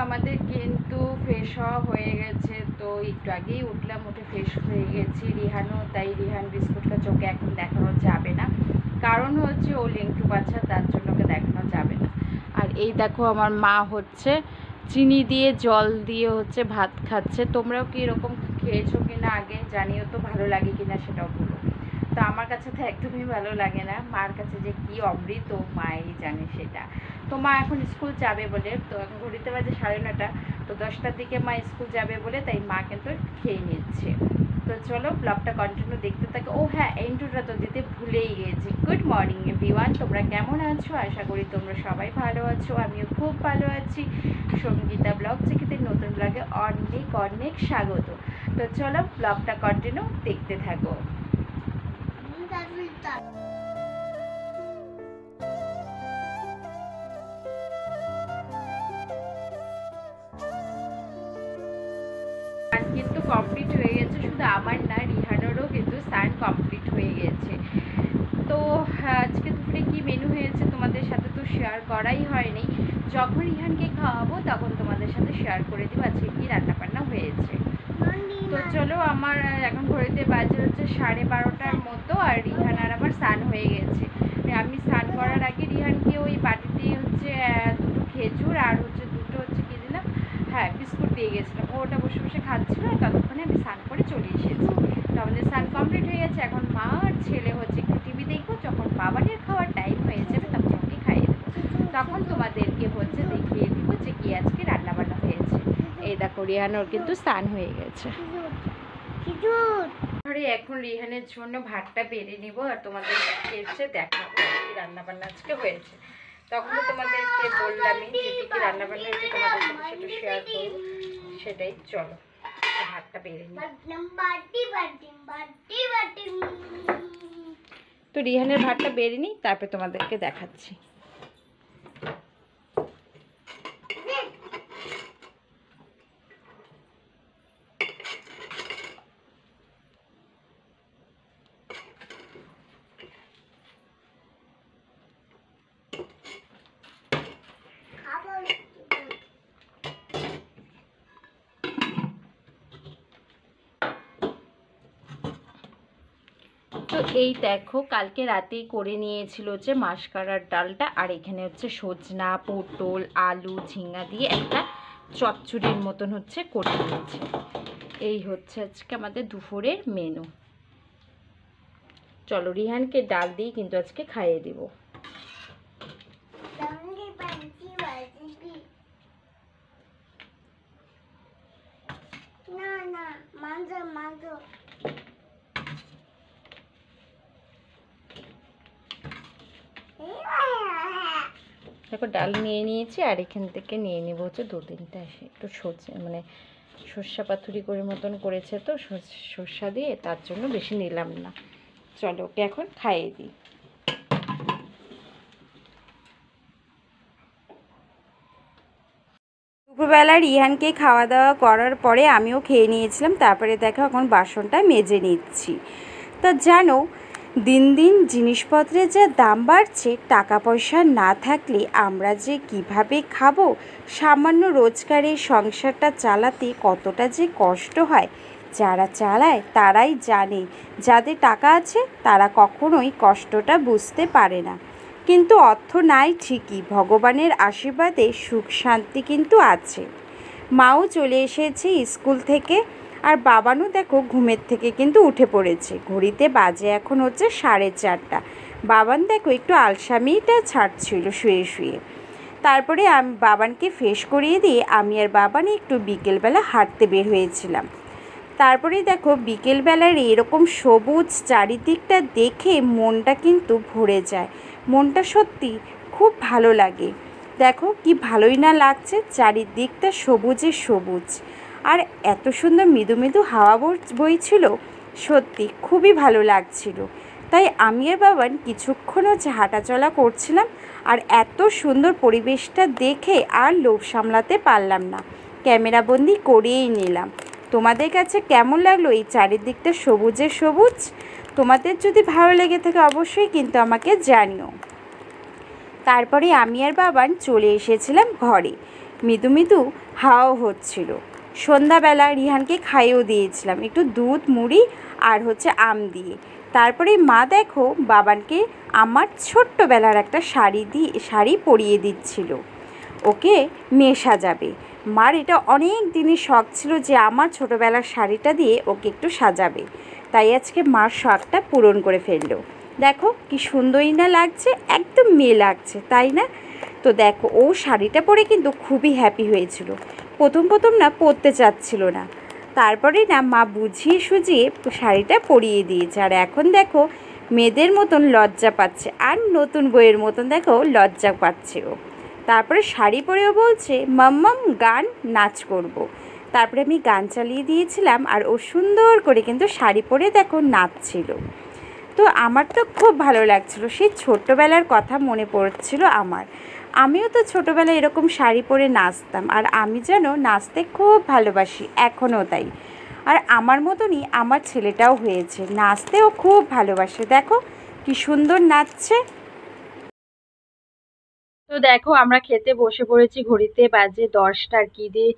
আমাদের কিন্তু ফ্রেশ হওয়া হয়ে গেছে, তো একটু আগেই উঠলাম, উঠে ফ্রেশ হয়ে গেছি। রিহানও তাই। রিহান বিস্কুটটা চোখে এখন দেখানো যাবে না, কারণ হচ্ছে ও লেংটু বাচ্চা, তার জন্য ওকে দেখানো যাবে না। আর এই দেখো আমার মা হচ্ছে চিনি দিয়ে জল দিয়ে হচ্ছে ভাত খাচ্ছে। তোমরাও কি এরকম খেয়েছো কিনা আগে জানিও তো, ভালো লাগে কিনা সেটাও বলো। তো আমার কাছে তো একদমই ভালো লাগে না, মার কাছে যে কি অমৃত মাই জানে সেটা। তো মা এখন স্কুল যাবে বলে, তো এখন ঘড়িতে বাজে 9:30, তো 10টার দিকে মা স্কুল যাবে বলে তাই মা কিন্তু খেয়ে নিচ্ছে। তো চলো ব্লগটা কন্টিনিউ দেখতে থাকে। ও হ্যাঁ, ইন্ট্রোটা তো দিতে ভুলেই গিয়েছি। গুড মর্নিং এভরিওয়ান, তোমরা কেমন আছো? আশা করি তোমরা সবাই ভালো আছো, আমিও খুব ভালো আছি। সঙ্গীতা ব্লগ থেকে নতুন ব্লগে অনেক অনেক স্বাগত। তো চলো ব্লগটা কন্টিনিউ দেখতে থাকো। স্নান কিন্তু কমপ্লিট হয়ে গেছে, শুধু আমার না, রিহানেরও কিন্তু স্নান কমপ্লিট হয়ে গেছে। তো আজকে দুপুরে কি মেনু হয়েছে তোমাদের সাথে তো শেয়ার করাই হয়নি। যখন রিহানকে খাওয়াবো তখন তোমাদের সাথে শেয়ার করে দেবো আজকে কি রান্নাবান্না হয়েছে। তো চলো, আমার এখন ঘড়িতে বাজে হচ্ছে 12:30টার মতো, আর রিহান আর আমার স্নান হয়ে গেছে। আমি স্নান করার আগে রিহানকে ওই বাটিতে হচ্ছে দুটো খেজুর আর হচ্ছে দুটো হচ্ছে কি দিলাম, হ্যাঁ বিস্কুট দিয়ে গেছিলাম। ওটা বসে বসে খাচ্ছিল, আর ততক্ষণে আমি স্নান করে চলে এসেছি। তো আমাদের স্নান কমপ্লিট হয়ে গেছে। এখন মা আর ছেলে হচ্ছে একটু টিভি দেখবো, যখন বাবানের খাওয়ার টাইম হয়ে যাবে তখন ওকে খাইয়ে দেবো, তখন তোমাদেরকে হচ্ছে দেখিয়ে দিব যে কি আজকে রান্নাবান্না হয়েছে। এই দেখো রিহানোর কিন্তু স্নান হয়ে গেছে। এখন রিহানের জন্য ভাতটা বেড়ে নিব, আর তোমাদের এসে দেখাবো কি রান্নাবান্না আজকে হয়েছে। তখন তো তোমাদেরকে বললামই যে কি কি রান্নাবান্না হয়েছে তোমাদের সাথে সেটা শেয়ার করবো, সেটাই। চলো ভাতটা বেড়ে নিই। তো রিহানের ভাতটা বেড়ে নিই, তারপর তোমাদেরকে দেখাচ্ছি। তো এই দেখো, কালকে রাতেই করে নিয়েছিল হচ্ছে মাসকারার ডালটা, আর এখানে হচ্ছে সজনা, পটল, আলু, ঝিঙ্গা দিয়ে একটা চচ্চড়ির মতন হচ্ছে করে নিয়েছে। এই হচ্ছে আজকে আমাদের দুপুরের মেনু। চলো রিহানকে ডাল দিয়ে কিন্তু আজকে খাইয়ে দিব। দেখো ডাল নিয়ে নিয়েছি, আর এখান থেকে নিয়ে নেব হচ্ছে 2-3টা একটু মানে সর্ষা পাতুরি করে মতন করেছে, তো সর্ষা দিয়ে, তার জন্য বেশি নিলাম না। চলো ওকে এখন খাইয়ে দিই। দুপুরবেলা রিহানকে খাওয়া দাওয়া করার পরে আমিও খেয়ে নিয়েছিলাম। তারপরে দেখো এখন বাসনটা মেজে নিচ্ছি। তা জানো, দিন দিন জিনিসপত্রের যা দাম বাড়ছে, টাকা পয়সা না থাকলে আমরা যে কিভাবে খাবো, সামান্য রোজগারের সংসারটা চালাতে কতটা যে কষ্ট হয়, যারা চালায় তারাই জানে। যাদের টাকা আছে তারা কখনোই কষ্টটা বুঝতে পারে না। কিন্তু অর্থ নাই ঠিকই, ভগবানের আশীর্বাদে সুখ শান্তি কিন্তু আছে। মাও চলে এসেছে স্কুল থেকে, আর বাবানও দেখো ঘুমের থেকে কিন্তু উঠে পড়েছে। ঘড়িতে বাজে এখন হচ্ছে 4:30। বাবান দেখো একটু আলসামিটা ছাড়ছিল শুয়ে শুয়ে। তারপরে আমি বাবানকে ফ্রেশ করিয়ে দিয়ে আমি আর বাবান একটু বিকেলবেলা হাঁটতে বের হয়েছিলাম। তারপরেই দেখো বিকেলবেলার এরকম সবুজ চারিদিকটা দেখে মনটা কিন্তু ভরে যায়, মনটা সত্যি খুব ভালো লাগে। দেখো কি ভালোই না লাগছে, চারিদিকটা সবুজে সবুজ, আর এত সুন্দর মৃদু মৃদু হাওয়া বইছিল, সত্যি খুবই ভালো লাগছিল। তাই আমি আর বাবান কিছুক্ষণ হচ্ছে হাঁটাচলা করছিলাম, আর এত সুন্দর পরিবেশটা দেখে আর লোভ সামলাতে পারলাম না, ক্যামেরাবন্দি করেই নিলাম। তোমাদের কাছে কেমন লাগলো এই চারিদিকটা সবুজে সবুজ? তোমাদের যদি ভালো লেগে থাকে অবশ্যই কিন্তু আমাকে জানিও। তারপরে আমি আর বাবান চলে এসেছিলাম ঘরে, মৃদু মৃদু হাওয়া হচ্ছিল। সন্ধ্যাবেলা রিহানকে খাইয়েও দিয়েছিলাম একটু দুধ মুড়ি আর হচ্ছে আম দিয়ে। তারপরে মা দেখো বাবানকে আমার ছোট্টবেলার একটা শাড়ি পরিয়ে দিচ্ছিল, ওকে মেয়ে সাজাবে। মার এটা অনেক দিনের শখ ছিল যে আমার ছোটোবেলার শাড়িটা দিয়ে ওকে একটু সাজাবে, তাই আজকে মার শখটা পূরণ করে ফেললো। দেখো কি সুন্দরই না লাগছে, একদম মেয়ে লাগছে তাই না? তো দেখো ও শাড়িটা পরে কিন্তু খুবই হ্যাপি হয়েছিল। প্রথম না পরতে চাচ্ছিল না, তারপরে না মা বুঝিয়ে সুঝিয়ে শাড়িটা পরিয়ে দিয়েছে, আর এখন দেখো মেয়েদের মতন লজ্জা পাচ্ছে, আর নতুন বইয়ের মতন দেখো লজ্জা পাচ্ছে ও। তারপরে শাড়ি পরেও বলছে মাম্মাম গান নাচ করব। তারপরে আমি গান চালিয়ে দিয়েছিলাম, আর ও সুন্দর করে কিন্তু শাড়ি পরে দেখো নাচছিল। তো আমার তো খুব ভালো লাগছিল, সেই ছোট্টবেলার কথা মনে পড়ছিল আমার। আমিও তো ছোটোবেলায় এরকম শাড়ি পরে নাচতাম, আর আমি যেন নাচতে খুব ভালোবাসি, এখনও তাই। আর আমার মতনই আমার ছেলেটাও হয়েছে, নাচতেও খুব ভালোবাসে, দেখো কি সুন্দর নাচছে। তো দেখো আমরা খেতে বসে পড়েছি, ঘড়িতে বাজে 10টা, আর কি দিয়ে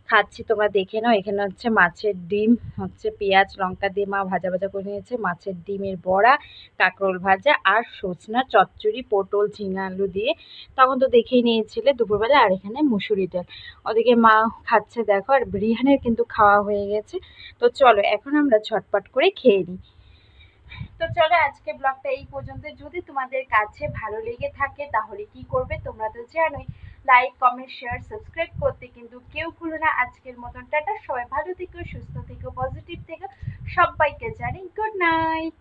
খাচ্ছি তোমরা দেখে নাও। এখানে হচ্ছে মাছের ডিম, হচ্ছে পেঁয়াজ লঙ্কা দিয়ে মা ভাজা ভাজা করে নিয়েছে, মাছের ডিমের বড়া, কাঁকরোল ভাজা, আর সজনা চচ্চড়ি পটল ঝিঙা আলু দিয়ে, তখন তো দেখেই নিয়েছিলে দুপুরবেলা। আর এখানে মুসুরি ডাল, ওদিকে মা খাচ্ছে দেখো, আর রিহানের কিন্তু খাওয়া হয়ে গেছে। তো চলো এখন আমরা ঝটপট করে খেয়ে নিই। তো চলো আজকে ব্লগটা এই পর্যন্ত। যদি তোমাদের কাছে ভালো লেগে থাকে তাহলে কি করবে, তোমরা তো জানোই, লাইক কমেন্ট শেয়ার সাবস্ক্রাইব করতে কিন্তু কেউ ভুলো না। আজকের মতন টাটা, সবাই ভালো থেকো, সুস্থ থেকো, পজিটিভ থেকো, সবাইকে জানি গুড নাইট।